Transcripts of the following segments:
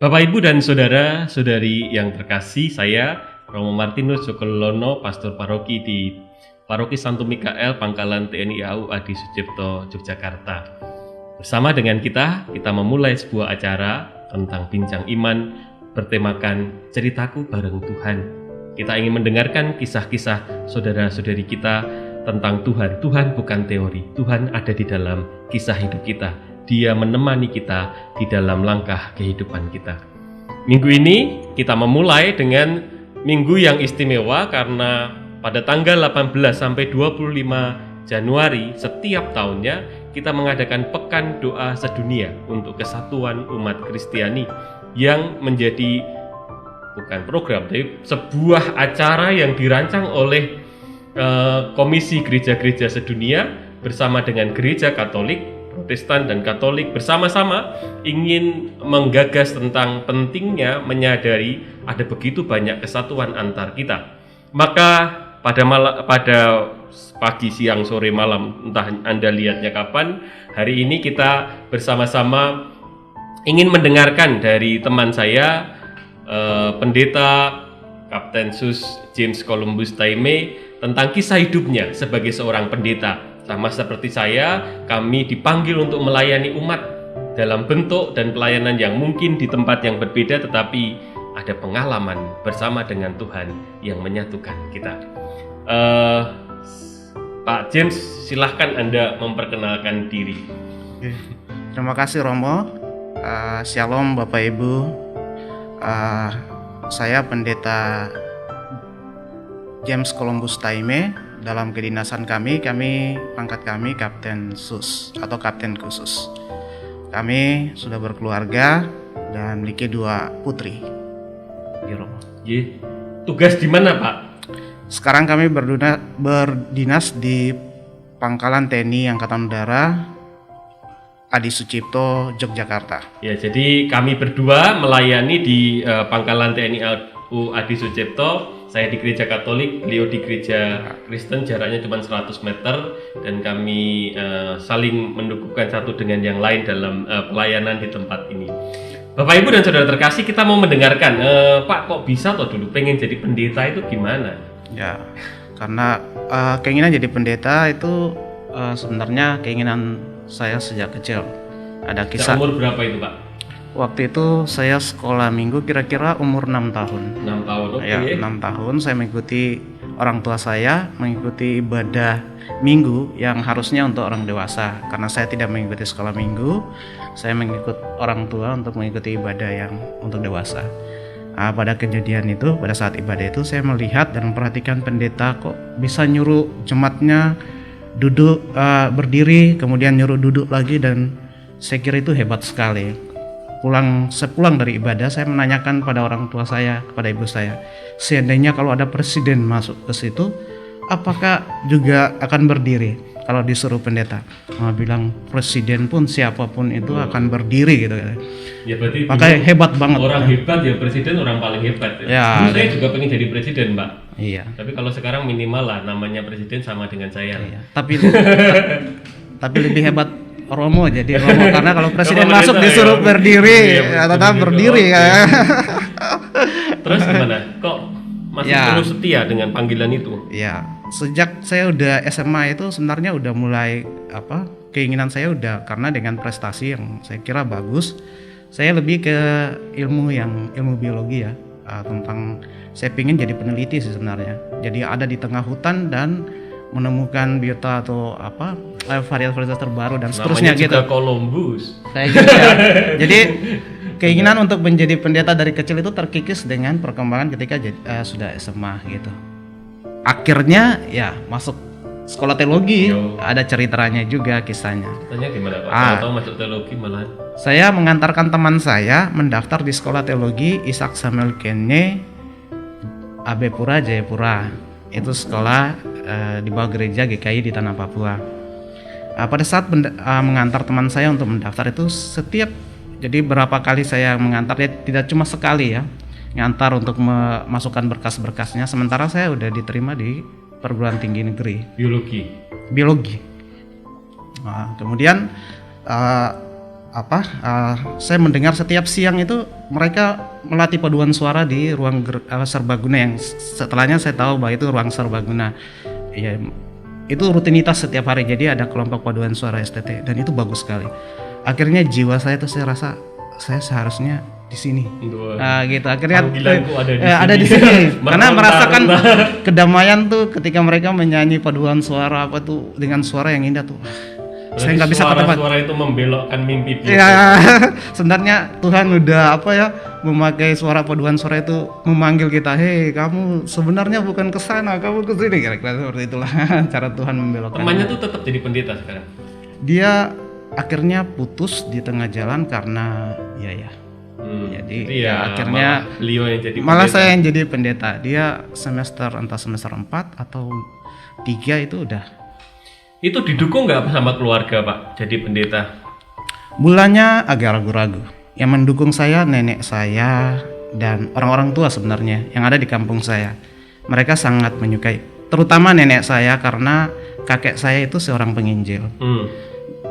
Bapak, Ibu, dan saudara-saudari yang terkasih, saya Romo Martinus Jokelono, Pastor Paroki di Paroki Santo Mikael, Pangkalan TNI AU Adi Sucipto, Yogyakarta. Bersama dengan kita memulai sebuah acara tentang bincang iman bertemakan ceritaku bareng Tuhan. Kita ingin mendengarkan kisah-kisah saudara-saudari kita tentang Tuhan. Tuhan bukan teori, Tuhan ada di dalam kisah hidup kita. Dia menemani kita di dalam langkah kehidupan kita. Minggu ini kita memulai dengan minggu yang istimewa karena pada tanggal 18 sampai 25 Januari setiap tahunnya kita mengadakan Pekan Doa Sedunia untuk Kesatuan Umat Kristiani yang menjadi bukan program, tapi sebuah acara yang dirancang oleh Komisi Gereja-Gereja Sedunia bersama dengan Gereja Katolik, Protestan, dan Katolik bersama-sama ingin menggagas tentang pentingnya menyadari ada begitu banyak kesatuan antar kita. Maka pada pagi, siang, sore, malam, entah Anda lihatnya kapan, hari ini kita bersama-sama ingin mendengarkan dari teman saya, Pendeta Kapten Sus James Columbus Taime, tentang kisah hidupnya sebagai seorang pendeta. Sama seperti saya, kami dipanggil untuk melayani umat dalam bentuk dan pelayanan yang mungkin di tempat yang berbeda, tetapi ada pengalaman bersama dengan Tuhan yang menyatukan kita. Pak James, silahkan Anda memperkenalkan diri. Terima kasih Romo. Shalom Bapak Ibu. Saya Pendeta James Columbus Taime. Dalam kedinasan kami pangkat kami Kapten Sus atau Kapten Khusus. Kami sudah berkeluarga dan memiliki 2 putri di Roma. Tugas di mana, Pak? Sekarang kami berdinas di Pangkalan TNI Angkatan Udara Adi Sucipto, Yogyakarta. Ya, jadi kami berdua melayani di Pangkalan TNI AU Adi Sucipto. Saya di gereja Katolik, beliau di gereja Kristen, jaraknya cuma 100 meter, dan kami saling mendukungkan satu dengan yang lain dalam pelayanan di tempat ini. Bapak, Ibu, dan saudara terkasih, kita mau mendengarkan, Pak, kok bisa toh dulu pengen jadi pendeta itu gimana? Ya, karena keinginan jadi pendeta itu sebenarnya keinginan saya sejak kecil. Ada kisah. Umur berapa itu, Pak? Waktu itu saya sekolah minggu kira-kira umur 6 tahun. 6 tahun, oke. Ya, 6 tahun saya mengikuti orang tua saya mengikuti ibadah minggu yang harusnya untuk orang dewasa. Karena saya tidak mengikuti sekolah minggu, saya mengikut orang tua untuk mengikuti ibadah yang untuk dewasa. Pada kejadian itu, pada saat ibadah itu saya melihat dan memperhatikan pendeta kok bisa nyuruh jemaatnya duduk, berdiri, kemudian nyuruh duduk lagi, dan saya kira itu hebat sekali. Sepulang dari ibadah, saya menanyakan pada orang tua saya, kepada ibu saya, seandainya kalau ada presiden masuk ke situ, apakah juga akan berdiri kalau disuruh pendeta? Mama bilang presiden pun siapapun itu akan berdiri gitu. Ya, berarti makanya hebat banget. Orang hebat ya presiden, orang paling hebat. Ya, saya juga pengen jadi presiden, Mbak. Iya. Tapi kalau sekarang minimal lah namanya presiden sama dengan saya. Iya. Tapi lebih hebat Romo, jadi Romo karena kalau presiden masuk disuruh berdiri, tetap berdiri ya. Terus gimana? Kok masih terus setia dengan panggilan itu? Ya, sejak saya udah SMA itu sebenarnya udah mulai keinginan saya udah, karena dengan prestasi yang saya kira bagus, saya lebih ke ilmu biologi ya, tentang saya pingin jadi peneliti sih sebenarnya. Jadi ada di tengah hutan dan menemukan biota atau varietas terbaru dan seterusnya gitu. Namanya juga Columbus. Kayak gitu ya. Jadi keinginan untuk menjadi pendeta dari kecil itu terkikis dengan perkembangan ketika sudah SMA gitu. Akhirnya ya masuk sekolah teologi. Ada ceritanya juga, kisahnya. Ceritanya gimana, Pak? Tahu masuk teologi malahan? Saya mengantarkan teman saya mendaftar di sekolah teologi Ishak Samuel Kene AB Pura Jayapura. Itu sekolah di bawah gereja GKI di Tanah Papua. Pada saat mengantar teman saya untuk mendaftar itu jadi berapa kali saya mengantar, ya tidak cuma sekali ya, ngantar untuk memasukkan berkas-berkasnya. Sementara saya udah diterima di perguruan tinggi negeri biologi. Kemudian saya mendengar setiap siang itu mereka melatih paduan suara di ruang serbaguna yang setelahnya saya tahu bahwa itu ruang serbaguna. Ya, itu rutinitas setiap hari. Jadi ada kelompok paduan suara STT dan itu bagus sekali. Akhirnya jiwa saya tuh saya rasa saya seharusnya di sini. Gitu. Akhirnya ada di sini. Karena merasakan kedamaian tuh ketika mereka menyanyi paduan suara dengan suara yang indah tuh. Berarti saya nggak bisa kata suara itu membelokkan mimpi dia. Ya, sebenarnya Tuhan udah memakai suara paduan suara itu memanggil kita, hei kamu sebenarnya bukan ke sana, kamu ke sini, kira-kira seperti itulah cara Tuhan membelokkan. Temannya tuh tetap jadi pendeta sekarang. Dia akhirnya putus di tengah jalan karena jadi akhirnya malah saya yang jadi pendeta. Dia entah semester 4 atau 3 itu udah. Itu didukung nggak sama keluarga Pak jadi pendeta? Mulanya agak ragu-ragu. Yang mendukung saya nenek saya dan orang-orang tua sebenarnya yang ada di kampung saya. Mereka sangat menyukai, terutama nenek saya karena kakek saya itu seorang penginjil.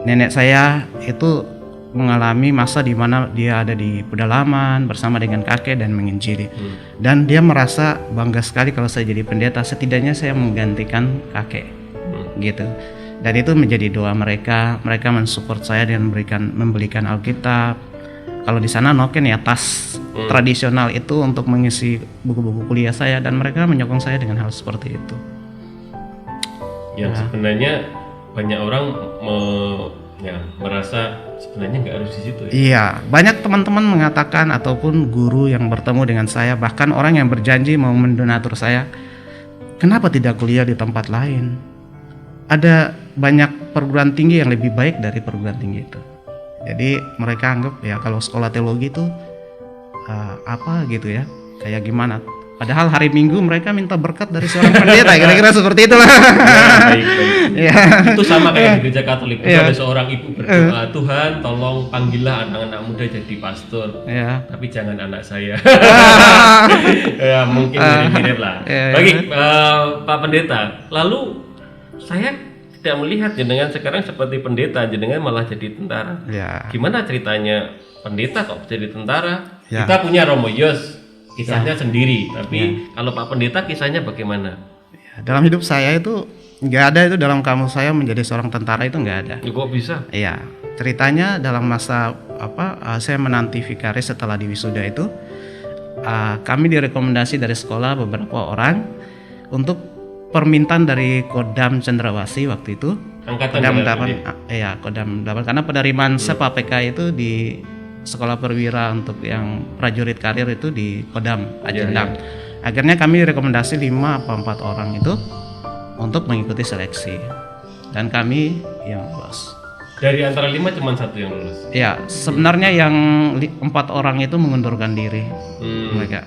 Nenek saya itu mengalami masa di mana dia ada di pedalaman bersama dengan kakek dan menginjili. Dan dia merasa bangga sekali kalau saya jadi pendeta, setidaknya saya menggantikan kakek. Gitu. Dan itu menjadi doa mereka mensupport saya dengan membelikan Alkitab. Kalau di sana noken ya tas tradisional itu untuk mengisi buku-buku kuliah saya, dan mereka menyokong saya dengan hal seperti itu. Yang sebenarnya banyak orang merasa sebenarnya nggak harus di situ ya. Iya, banyak teman-teman mengatakan ataupun guru yang bertemu dengan saya, bahkan orang yang berjanji mau mendonatur saya, kenapa tidak kuliah di tempat lain? Ada banyak perguruan tinggi yang lebih baik dari perguruan tinggi itu. Jadi mereka anggap ya kalau sekolah teologi itu gitu ya, kayak gimana. Padahal hari Minggu mereka minta berkat dari seorang pendeta, kira-kira seperti itulah. Baik. Ya. Itu sama kayak di gereja Katolik. Ada seorang ibu berdoa, Tuhan tolong panggillah anak-anak muda jadi pastor. Tapi jangan anak saya. Ya mungkin mirip-mirip lah. Baik, Pak Pendeta. Lalu saya tidak melihat jenengan sekarang seperti pendeta, jenengan malah jadi tentara. Gimana ceritanya pendeta kok jadi tentara? Kita punya Romo Yos, kisahnya sendiri. Tapi kalau Pak Pendeta kisahnya bagaimana? Dalam hidup saya itu nggak ada itu dalam kamus saya menjadi seorang tentara itu nggak ada. Kok bisa? Iya, ceritanya dalam masa saya menanti vikaris setelah di wisuda itu, kami direkomendasi dari sekolah beberapa orang untuk permintaan dari Kodam Cendrawasih waktu itu. Angkatan Kodam 8 karena penerimaan SEPA PK itu di sekolah perwira untuk yang prajurit karir itu di Kodam Ajendam. Akhirnya kami rekomendasi 5 atau 4 orang itu untuk mengikuti seleksi, dan kami yang lolos. Dari antara 5 cuma 1 yang lulus. Ya, sebenarnya yang 4 orang itu mengundurkan diri. Mereka.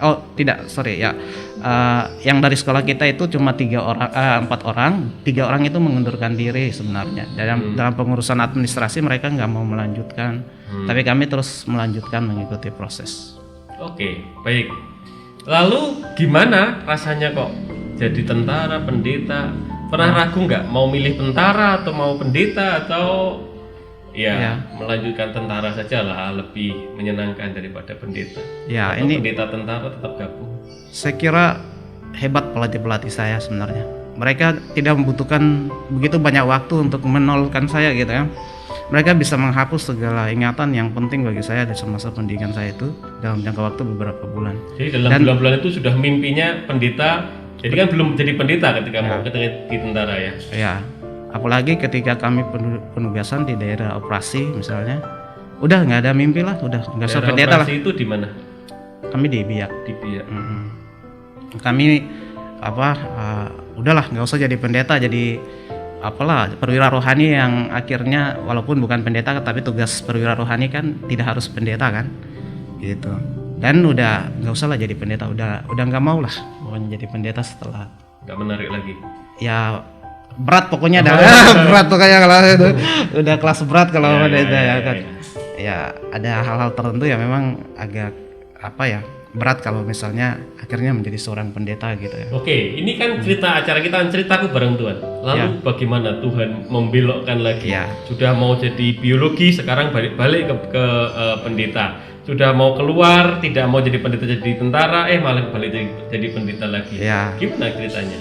Yang dari sekolah kita itu cuma 4 orang. 3 orang itu mengundurkan diri sebenarnya. Dalam pengurusan administrasi mereka nggak mau melanjutkan. Tapi kami terus melanjutkan mengikuti proses. Oke, baik. Lalu gimana rasanya kok jadi tentara, pendeta? Pernah ragu nggak mau milih tentara atau mau pendeta atau melanjutkan tentara saja lah, lebih menyenangkan daripada pendeta? Atau pendeta tentara tetap gabung? Saya kira hebat pelatih-pelatih saya sebenarnya. Mereka tidak membutuhkan begitu banyak waktu untuk menolkan saya gitu ya. Mereka bisa menghapus segala ingatan yang penting bagi saya di semasa pendidikan saya itu dalam jangka waktu beberapa bulan. Jadi dalam bulan-bulan itu sudah mimpinya pendeta. Jadi kan belum jadi pendeta ketika mau di tentara ya? Iya. Apalagi ketika kami penugasan di daerah operasi misalnya, udah nggak ada mimpi lah, udah nggak usah pendeta lah. Operasi itu di mana? Kami di Biak. Di Biak. Kami udahlah nggak usah jadi pendeta, jadi perwira rohani yang akhirnya walaupun bukan pendeta tapi tugas perwira rohani kan tidak harus pendeta kan, gitu. Dan udah nggak usah lah jadi pendeta, udah nggak mau lah mau jadi pendeta setelah. Nggak menarik lagi. Ya berat pokoknya berat pokoknya kalau itu udah kelas berat kalau pendeta ya kan. Ya ada hal-hal tertentu yang memang agak berat kalau misalnya akhirnya menjadi seorang pendeta gitu ya. Oke, ini kan cerita acara kita, ceritaku bareng Tuhan. Lalu bagaimana Tuhan membelokkan lagi? Ya. Sudah mau jadi biologi, sekarang balik ke pendeta. Sudah mau keluar, tidak mau jadi pendeta jadi tentara, malah balik jadi pendeta lagi. Ya. Gimana ceritanya?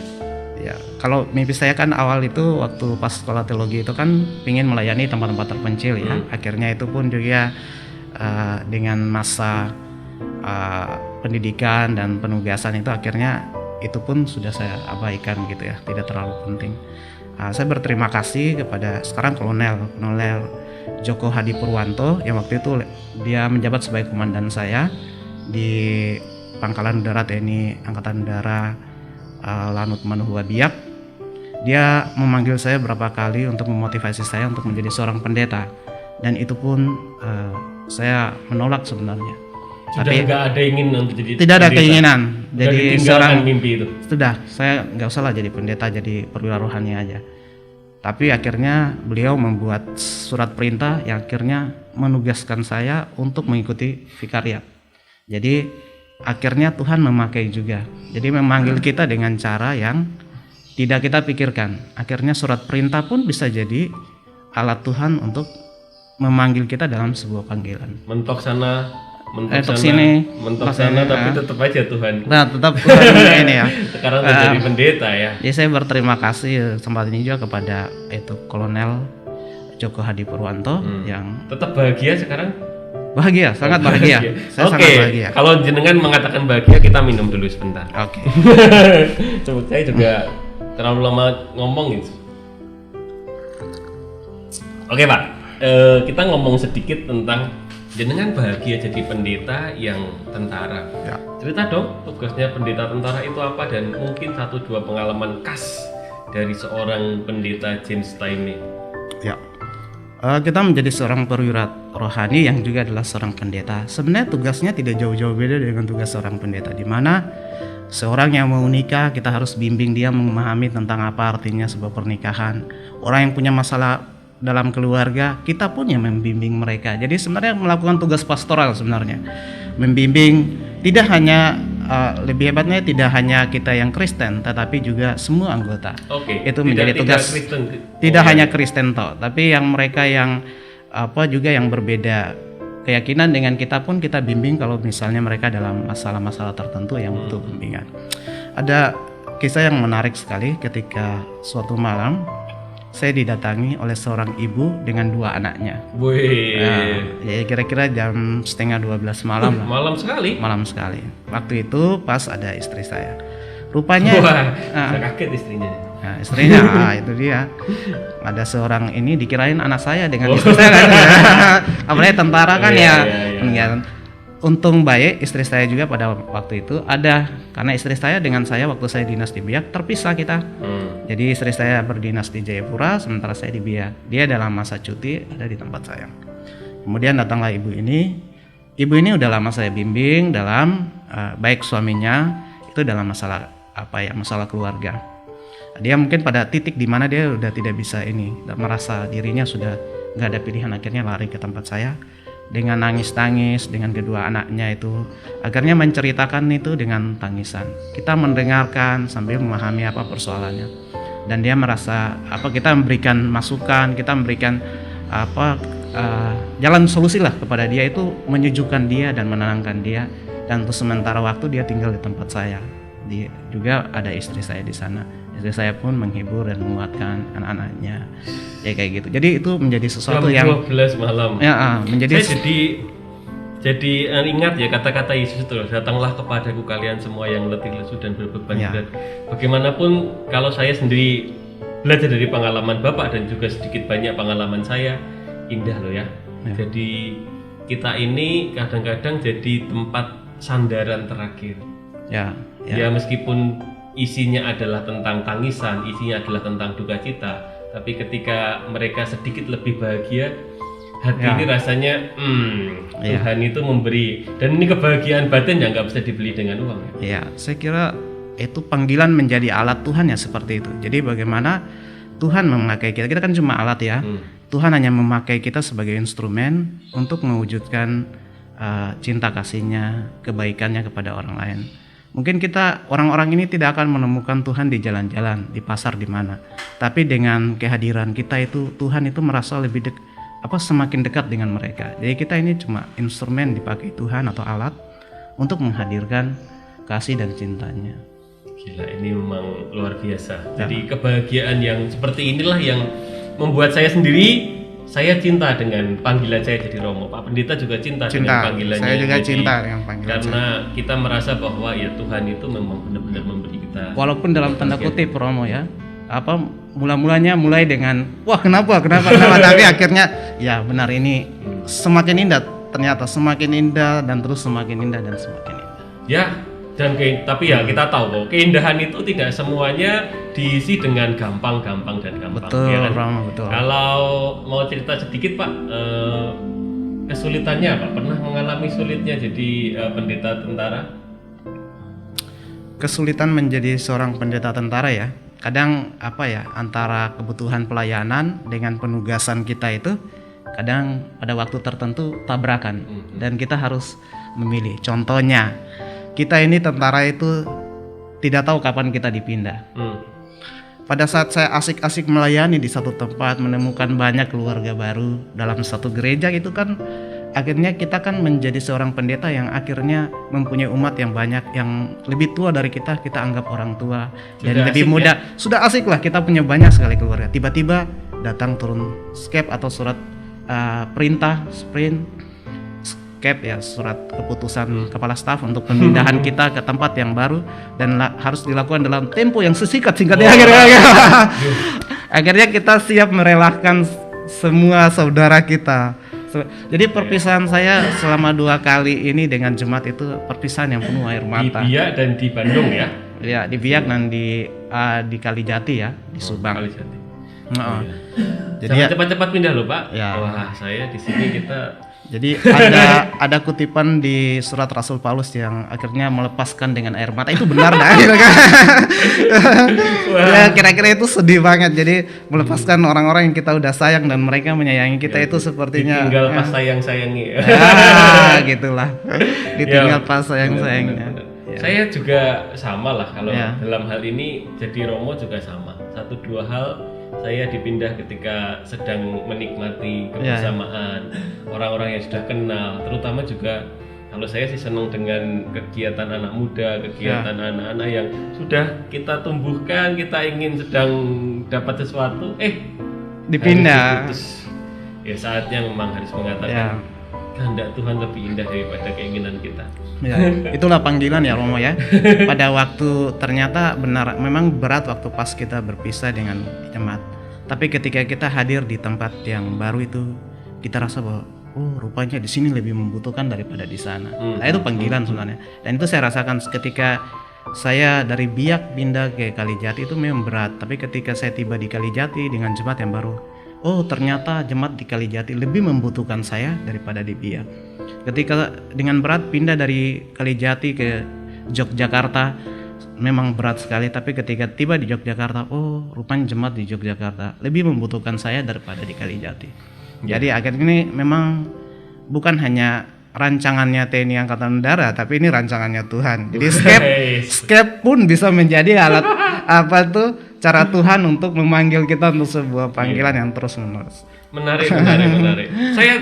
Ya, kalau mimpi saya kan awal itu waktu pas sekolah teologi itu kan ingin melayani tempat-tempat terpencil ya. Akhirnya itu pun juga dengan masa pendidikan dan penugasan itu akhirnya itu pun sudah saya abaikan gitu ya, tidak terlalu penting. Saya berterima kasih kepada sekarang Kolonel Joko Hadi Purwanto yang waktu itu dia menjabat sebagai komandan saya di Pangkalan Udara TNI Angkatan Udara Lanut Manuhua Biak. Dia memanggil saya berapa kali untuk memotivasi saya untuk menjadi seorang pendeta, dan itu pun saya menolak sebenarnya. Sudah Tapi nggak ada ingin untuk jadi tidak ada pendeta? keinginan jadi seorang mimpi itu. Sudah, saya nggak usah lah jadi pendeta, jadi perwira rohani aja. Tapi akhirnya beliau membuat surat perintah yang akhirnya menugaskan saya untuk mengikuti vikariat. Jadi akhirnya Tuhan memakai juga. Jadi memanggil kita dengan cara yang tidak kita pikirkan. Akhirnya surat perintah pun bisa jadi alat Tuhan untuk memanggil kita dalam sebuah panggilan. Mentok sana, mentok sana, tapi tetap aja Tuhan. Nah, tetap Tuhan ini ya. Sekarang menjadi pendeta ya. Jadi saya berterima kasih kesempatan ini juga kepada Kolonel Joko Hadi Purwanto yang tetap bahagia sekarang. Bahagia, sangat bahagia. Saya sangat bahagia. Kalau jenengan mengatakan bahagia, kita minum dulu sebentar. Oke. Saya juga terlalu lama ngomong gitu. Oke Pak, kita ngomong sedikit tentang jenengan bahagia jadi pendeta yang tentara. Ya. Cerita dong tugasnya pendeta tentara itu apa, dan mungkin 1-2 pengalaman khas dari seorang pendeta James Taime. Ya. Kita menjadi seorang perwira rohani yang juga adalah seorang pendeta. Sebenarnya tugasnya tidak jauh-jauh beda dengan tugas seorang pendeta, di mana seorang yang mau nikah kita harus bimbing dia memahami tentang apa artinya sebuah pernikahan. Orang yang punya masalah dalam keluarga, kita pun yang membimbing mereka. Jadi sebenarnya melakukan tugas pastoral sebenarnya. Membimbing tidak hanya lebih hebatnya tidak hanya kita yang Kristen, tetapi juga semua anggota. Itu menjadi tugas tidak hanya Kristen toh, tapi yang mereka yang juga yang berbeda keyakinan dengan kita pun kita bimbing kalau misalnya mereka dalam masalah-masalah tertentu yang butuh bimbingan. Ada kisah yang menarik sekali ketika suatu malam saya didatangi oleh seorang ibu dengan 2 anaknya. Ya kira-kira jam 11:30 malam lah. Malam sekali. Waktu itu pas ada istri saya. Rupanya saya kaget istrinya. Nah, istrinya itu dia. Ada seorang ini dikirain anak saya dengan istri saya kan. Apalagi tentara kan ya. Untung baik istri saya juga pada waktu itu ada, karena istri saya dengan saya waktu saya dinas di Biak terpisah kita. Jadi istri saya berdinas di Jayapura, sementara saya di Biak. Dia dalam masa cuti ada di tempat saya. Kemudian datanglah ibu ini. Ibu ini udah lama saya bimbing dalam baik suaminya itu dalam masalah masalah keluarga. Dia mungkin pada titik di mana dia udah tidak bisa merasa dirinya sudah nggak ada pilihan, akhirnya lari ke tempat saya. Dengan nangis-tangis dengan kedua anaknya itu, akhirnya menceritakan itu dengan tangisan. Kita mendengarkan sambil memahami apa persoalannya, dan dia merasa kita memberikan masukan, kita memberikan jalan solusi lah kepada dia, itu menyejukkan dia dan menenangkan dia. Dan untuk sementara waktu dia tinggal di tempat saya. Dia juga ada istri saya di sana. Istri saya pun menghibur dan menguatkan anak-anaknya. Ya kayak gitu. Jadi itu menjadi sesuatu yang 12 malam. Ya, menjadi saya jadi ingat ya kata-kata Yesus itu, datanglah kepadaku kalian semua yang letih lesu dan berbeban berat. Bagaimanapun kalau saya sendiri belajar dari pengalaman Bapak dan juga sedikit banyak pengalaman saya, indah loh ya. Jadi kita ini kadang-kadang jadi tempat sandaran terakhir. Ya meskipun isinya adalah tentang tangisan, isinya adalah tentang duka cita, tapi ketika mereka sedikit lebih bahagia, hati ini rasanya Tuhan itu memberi, dan ini kebahagiaan batin yang nggak bisa dibeli dengan uang. Ya, saya kira itu panggilan menjadi alat Tuhan ya seperti itu. Jadi bagaimana Tuhan memakai kita kan cuma alat ya. Tuhan hanya memakai kita sebagai instrumen untuk mewujudkan cinta kasihnya, kebaikannya kepada orang lain. Mungkin kita orang-orang ini tidak akan menemukan Tuhan di jalan-jalan, di pasar, di mana. Tapi dengan kehadiran kita itu, Tuhan itu merasa lebih semakin dekat dengan mereka. Jadi kita ini cuma instrumen dipakai Tuhan atau alat untuk menghadirkan kasih dan cintanya. Gila, ini memang luar biasa. Jadi kebahagiaan yang seperti inilah yang membuat saya sendiri, saya cinta dengan panggilan saya jadi Romo. Pak Pendeta juga cinta dengan panggilannya. Saya juga cinta dengan panggilan. Karena kita merasa bahwa ya Tuhan itu memang benar-benar memberi kita. Walaupun dalam tanda kutip Romo ya, mulanya mulai dengan wah kenapa tapi akhirnya ya benar ini semakin indah, ternyata semakin indah dan terus semakin indah dan semakin indah. Ya. Tapi ya kita tahu bahwa keindahan itu tidak semuanya diisi dengan gampang dan gampang. Betul, ya kan? Romo, betul. Kalau mau cerita sedikit Pak, kesulitannya apa? Pernah mengalami sulitnya jadi pendeta tentara? Kesulitan menjadi seorang pendeta tentara ya. Kadang antara kebutuhan pelayanan dengan penugasan kita itu kadang pada waktu tertentu tabrakan dan kita harus memilih. Contohnya kita ini tentara itu tidak tahu kapan kita dipindah. Pada saat saya asik-asik melayani di satu tempat, menemukan banyak keluarga baru dalam satu gereja, itu kan akhirnya kita kan menjadi seorang pendeta yang akhirnya mempunyai umat yang banyak, yang lebih tua dari kita anggap orang tua dan lebih muda. Ya? Sudah asik lah, kita punya banyak sekali keluarga. Tiba-tiba datang turun skep atau surat perintah sprint ya, surat keputusan kepala staf untuk pemindahan kita ke tempat yang baru dan harus dilakukan dalam tempo yang sesingkat-singkatnya. Akhirnya kita siap merelakan semua saudara kita. Jadi perpisahan saya selama 2 kali ini dengan jemaat itu perpisahan yang penuh air mata. Di Biak dan di Bandung ya? Ya, di Biak dan di Kalijati ya, di Subang. Kalijati. Jadi cepat-cepat pindah loh Pak. Ya. Wah, saya di sini kita. Jadi ada kutipan di surat Rasul Paulus yang akhirnya melepaskan dengan air mata, itu benar dah. Ya kira-kira itu sedih banget. Jadi melepaskan orang-orang yang kita udah sayang dan mereka menyayangi kita itu sepertinya. Ditinggal pas sayang-sayangi. Gitulah. Ditinggal pas sayang-sayangnya. Ya. Saya juga sama lah kalau dalam hal ini jadi Romo juga sama. 1-2 hal. Saya dipindah ketika sedang menikmati kebersamaan orang-orang yang sudah kenal, terutama juga kalau saya sih senang dengan kegiatan anak muda, kegiatan anak-anak yang sudah kita tumbuhkan, kita ingin sedang dapat sesuatu, dipindah. Ya saatnya memang harus mengatakan kehendak Tuhan lebih indah daripada keinginan kita. Ya, itulah panggilan ya Romo ya. Pada waktu ternyata benar memang berat waktu pas kita berpisah dengan jemaat. Tapi ketika kita hadir di tempat yang baru itu, kita rasa bahwa rupanya di sini lebih membutuhkan daripada di sana. Nah, itu panggilan sebenarnya. Dan itu saya rasakan ketika saya dari Biak pindah ke Kalijati itu memang berat. Tapi ketika saya tiba di Kalijati dengan jemaat yang baru, ternyata jemaat di Kalijati lebih membutuhkan saya daripada di Biak. Ketika dengan berat pindah dari Kalijati ke Yogyakarta memang berat sekali, tapi ketika tiba di Yogyakarta, rupanya jemaat di Yogyakarta lebih membutuhkan saya daripada di Kalijati. Jadi akhirnya ini memang bukan hanya rancangannya TNI Angkatan Udara, tapi ini rancangannya Tuhan. Jadi skep pun bisa menjadi alat cara Tuhan untuk memanggil kita untuk sebuah panggilan yang terus menerus. Menarik. Saya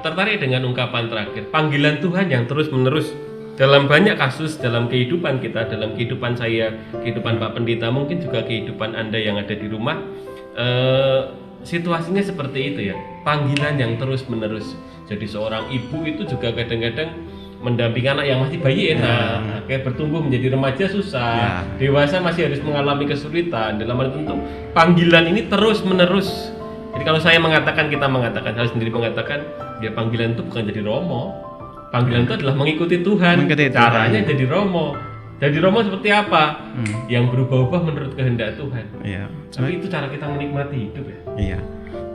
tertarik dengan ungkapan terakhir, panggilan Tuhan yang terus menerus. Dalam banyak kasus dalam kehidupan kita, dalam kehidupan saya, kehidupan Pak Pendeta, mungkin juga kehidupan Anda yang ada di rumah, situasinya seperti itu ya, panggilan yang terus menerus. Jadi seorang ibu itu juga kadang-kadang mendampingi anak yang masih bayi enak, kayak bertumbuh menjadi remaja susah, dewasa masih harus mengalami kesulitan. Dalam hal tentu panggilan ini terus menerus. Jadi kalau saya mengatakan, kita mengatakan, saya sendiri mengatakan, ya panggilan itu bukan jadi Romo. Panggilan itu adalah mengikuti Tuhan. Caranya jadi Romo. Jadi Romo seperti apa? Yang berubah-ubah menurut kehendak Tuhan. Iya. Tapi itu cara kita menikmati hidup ya. Iya.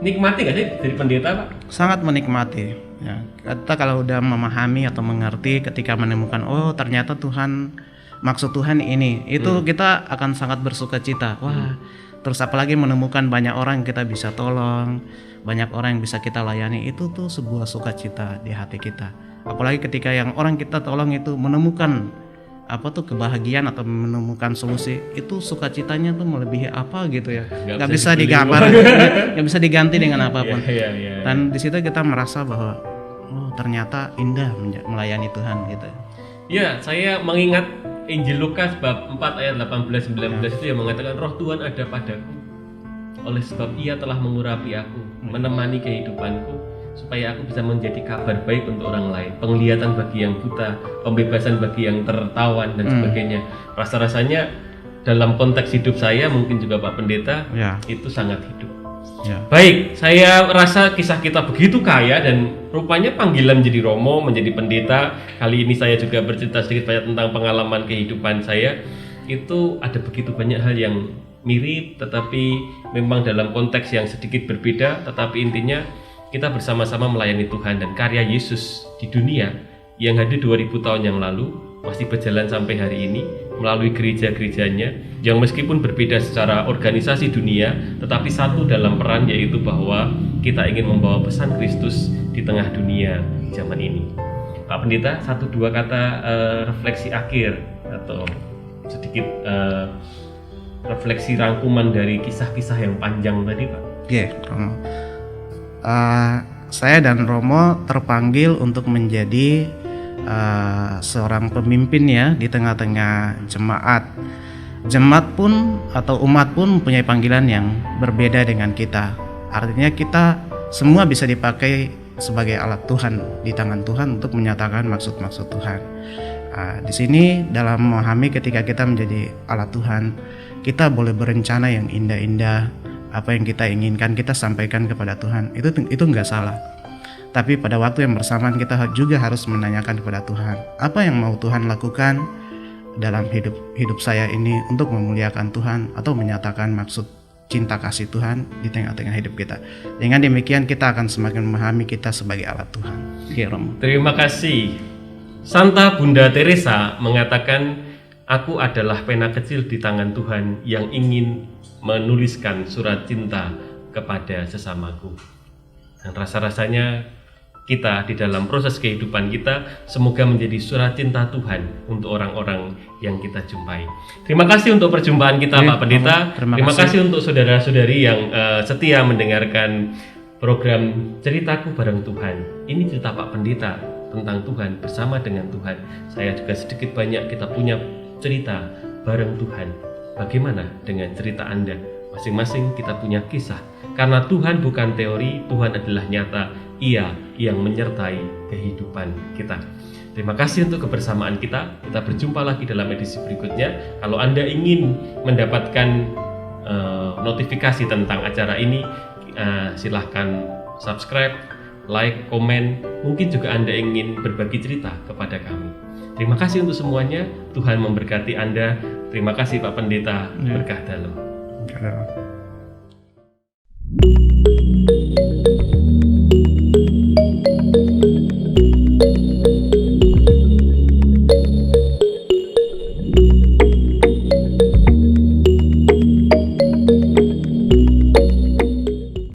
Nikmati nggak sih jadi pendeta Pak? Sangat menikmati. Ya. Kita kalau udah memahami atau mengerti, ketika menemukan ternyata Tuhan, maksud Tuhan ini, itu kita akan sangat bersuka cita. Wah, Terus apalagi menemukan banyak orang yang kita bisa tolong, banyak orang yang bisa kita layani, itu tuh sebuah sukacita di hati kita. Apalagi ketika yang orang kita tolong itu menemukan kebahagiaan atau menemukan solusi, itu sukacitanya tuh melebihi apa gitu ya, nggak bisa digambar, nggak bisa diganti dengan apapun. Dan di situ kita merasa bahwa ternyata indah melayani Tuhan gitu. Ya, saya mengingat Injil Lukas bab 4 ayat 18-19 itu yang mengatakan Roh Tuhan ada padaku, oleh sebab Ia telah mengurapi aku, menemani kehidupanku, supaya aku bisa menjadi kabar baik untuk orang lain, penglihatan bagi yang buta, pembebasan bagi yang tertawan dan sebagainya. Rasa-rasanya dalam konteks hidup saya, mungkin juga Pak Pendeta, itu sangat hidup. Baik, saya rasa kisah kita begitu kaya dan rupanya panggilan menjadi Romo, menjadi pendeta. Kali ini saya juga bercerita sedikit banyak tentang pengalaman kehidupan saya. Itu ada begitu banyak hal yang mirip, tetapi memang dalam konteks yang sedikit berbeda. Tetapi intinya kita bersama-sama melayani Tuhan, dan karya Yesus di dunia yang hadir 2000 tahun yang lalu masih berjalan sampai hari ini melalui gereja-gerejanya yang meskipun berbeda secara organisasi dunia, tetapi satu dalam peran, yaitu bahwa kita ingin membawa pesan Kristus di tengah dunia zaman ini. Pak Pendeta, 1-2 kata refleksi akhir atau sedikit refleksi rangkuman dari kisah-kisah yang panjang tadi, Pak. Romo. Saya dan Romo terpanggil untuk menjadi seorang pemimpin ya di tengah-tengah jemaat. Jemaat pun atau umat pun mempunyai panggilan yang berbeda dengan kita. Artinya kita semua bisa dipakai sebagai alat Tuhan di tangan Tuhan untuk menyatakan maksud-maksud Tuhan. Di sini dalam memahami ketika kita menjadi alat Tuhan, kita boleh berencana yang indah-indah. Apa yang kita inginkan kita sampaikan kepada Tuhan, itu nggak salah. Tapi pada waktu yang bersamaan kita juga harus menanyakan kepada Tuhan, apa yang mau Tuhan lakukan dalam hidup saya ini untuk memuliakan Tuhan atau menyatakan maksud cinta kasih Tuhan di tengah-tengah hidup kita. Dengan demikian kita akan semakin memahami kita sebagai alat Tuhan. Terima kasih. Santa Bunda Teresa mengatakan, aku adalah pena kecil di tangan Tuhan yang ingin menuliskan surat cinta kepada sesamaku. Dan rasa-rasanya kita di dalam proses kehidupan kita semoga menjadi surat cinta Tuhan untuk orang-orang yang kita jumpai. Terima kasih untuk perjumpaan kita, Pak Pendeta. Terima kasih untuk saudara-saudari yang setia mendengarkan program Ceritaku Bareng Tuhan. Ini cerita Pak Pendeta tentang Tuhan, bersama dengan Tuhan. Saya juga sedikit banyak kita punya cerita bareng Tuhan. Bagaimana dengan cerita Anda? Masing-masing kita punya kisah. Karena Tuhan bukan teori, Tuhan adalah nyata. Ia yang menyertai kehidupan kita. Terima kasih untuk kebersamaan kita. Kita berjumpa lagi dalam edisi berikutnya. Kalau Anda ingin mendapatkan notifikasi tentang acara ini, silahkan subscribe, like, komen. Mungkin juga Anda ingin berbagi cerita kepada kami. Terima kasih untuk semuanya. Tuhan memberkati Anda. Terima kasih Pak Pendeta. Berkah dalam.